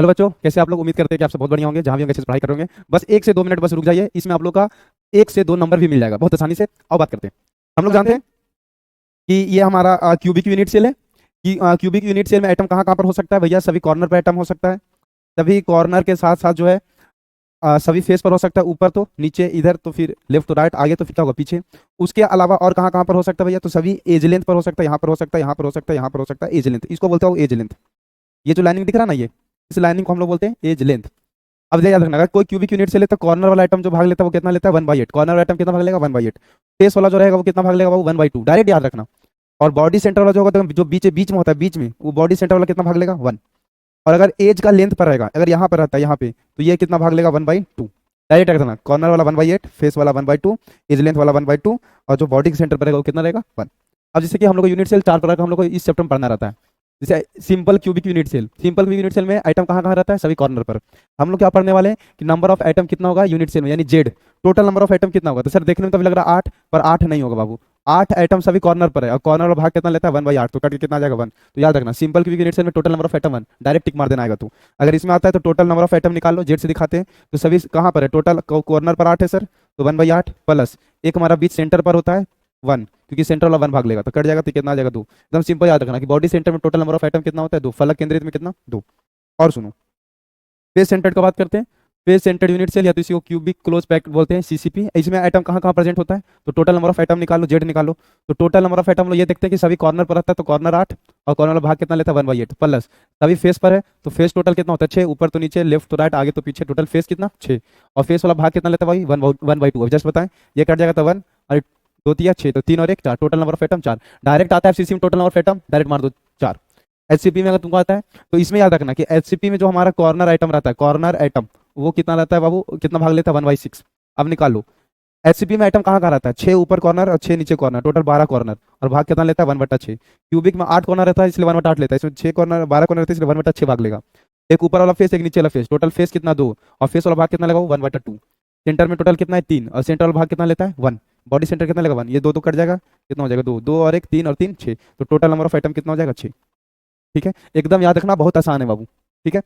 Hello बच्चों, कैसे आप लोग? उम्मीद करते हैं कि आप सब बहुत बढ़िया होंगे, जहाँ भी होंगे अच्छे से पढ़ाई कर रहे होंगे। बस 1 से 2 मिनट बस रुक जाइए, इसमें आप लोग का 1 से 2 नंबर भी मिल जाएगा बहुत आसानी से। और बात करते हैं। हम लोग जानते हैं कि ये हमारा क्यूबिक यूनिट सेल है कि क्यूबिक यूनिट सेल में एटम कहाँ कहाँ पर हो सकता है भैया? सभी कॉर्नर पर एटम हो सकता है। सभी कॉर्नर के साथ साथ जो है सभी फेस पर हो सकता है, ऊपर तो, नीचे, इधर तो, फिर लेफ्ट तो राइट, आगे तो फिर क्या होगा, पीछे। उसके अलावा और कहाँ कहाँ पर हो सकता है भैया? तो सभी एज लेंथ पर हो सकता है, यहाँ पर हो सकता है, यहाँ पर हो सकता है, यहाँ पर हो सकता है। एज लेंथ, इसको बोलते हो एज लेंथ। ये जो लाइनिंग दिख रहा है ना, ये इस लाइनिंग को हम लोग बोलते हैं एज लेंथ। अब याद रखना, अगर कोई क्यूबिक यूनिट से लेता है, कॉर्नर वाला आइटम जो भाग लेता है वो कितना लेता है? 1/8। कॉर्नर वाला आइटम कितना भाग लेगा? 1/8। फेस वाला जो रहेगा वो कितना भाग लेगा? वो 1/2। डायरेक्ट याद रखना। और बॉडी सेंटर वाला जो होगा, जो बीच बीच में होता है, बीच में, वो बॉडी सेंटर वाला कितना भाग लेगा? 1। और अगर एज का लेंथ पर रहेगा, अगर यहाँ पर रहता है, यहाँ पे, तो ये कितना भाग लेगा? 1/2। डायरेक्ट रखना, कॉर्नर वाला 1/8, फेस वाला 1/2, एज लेंथ वाला 1/2, और जो बॉडी के सेंटर पर रहेगा वो कितना रहेगा? 1। अब जैसे कि हम लोग यूनिट सेल 4 प्रकार का हम लोग को इस चैप्टर में पढ़ना रहता है। जैसे simple cubic unit cell, simple cubic unit cell में आइटम कहाँ कहाँ रहता है? सभी कॉर्नर पर। हम लोग क्या पढ़ने वाले हैं कि नंबर ऑफ आइटम कितना होगा यूनिट सेल में, यानी Z. Total number of item कितना होगा? तो सर देखने में तो अभी लग रहा है 8, पर 8 नहीं होगा बाबू। 8 आइटम सभी कॉर्नर पर है, और कॉर्नर वाला भाग कितना लेता है? 1/8। तो कट के कितना आ जाएगा? 1। तो याद रखना, सिंपल क्यूबिक यूनिट सेल में total number of item 1, direct tick मार देना आएगा तू। अगर इसमें आता है तो टोटल नंबर ऑफ आइटम निकाल लो, जेड से दिखाते हैं। तो सभी कहाँ पर है? टोटल कॉर्नर पर 8 है सर, तो 1/8 प्लस एक हमारा बीच सेंटर पर होता है 1, क्योंकि सेंटर वाला 1 भाग लेगा, तो कट जाएगा, तो कितना आ जाएगा? 2। एकदम सिंपल याद रखना कि बॉडी सेंटर में टोटल नंबर ऑफ आइटम कितना होता है? 2। फलक केंद्रित में कितना? 2। और सुनो, फेस सेंटर्ड का बात करते हैं। फेस सेंटर्ड यूनिट सेल, या तो इसी को क्यूबिक क्लोज पैक्ड बोलते हैं, सीसीपी। इसमें आइटम कहाँ कहाँ प्रेजेंट होता है? तो टोटल नंबर ऑफ आइटम निकालो, जेड निकालो। तो टोटल नंबर ऑफ आइटम लोग ये देखते हैं कि सभी कॉर्नर पर रहता है, तो कॉर्नर 8, और कॉर्नर वाला भाग कितना लेता है? 1/8 प्लस सभी फेस पर है, तो फेस टोटल कितना होता है? 6। ऊपर तो नीचे, लेफ्ट तो राइट, आगे तो पीछे, टोटल फेस कितना? 6। और फेस वाला भाग कितना लेता है भाई? 1/2। जस्ट बताएं, ये कट जाएगा तो 1, और 2 तिया 6, तो 3 और 1 4, total number of item 4। Direct आता है एफसीसी में, total number of item direct मार दो 4। एचसीपी में अगर तुमको आता है तो इसमें याद रखना कि एचसीपी में जो हमारा कॉर्नर आइटम रहता है, कॉर्नर आइटम, वो कितना रहता है बाबू? कितना भाग लेता है? 1/6। अब निकाल लो, एचसीपी में आइटम कहाँ कहाँ रहता है? 6 ऊपर कॉर्नर और 6 नीचे कॉर्नर, टोटल 12 कॉर्नर, और भाग कितना लेता है? 1/6। क्यूबिक में 8 कॉर्नर रहता है, इसलिए 1/8 लेता है। इसमें 6 कॉर्नर 12 कॉर्नर रहते हैं, इसलिए 1/6 भाग लेगा। एक ऊपर वाला फेस, एक नीचे वाला फेस, टोटल फेस कितना? 2। और फेस वाला भाग कितना लगा? 1/2। सेंटर में टोटल कितना है? 3, और सेंटर वाला भाग कितना लेता है? 1। बॉडी सेंटर कितना लगा? 1। ये 2 2 कट जाएगा, कितना हो जाएगा? 2 2 और 1 3, और 3 6। तो टोटल नंबर ऑफ आइटम कितना हो जाएगा? 6। ठीक है, एकदम याद रखना, बहुत आसान है बाबू। ठीक है।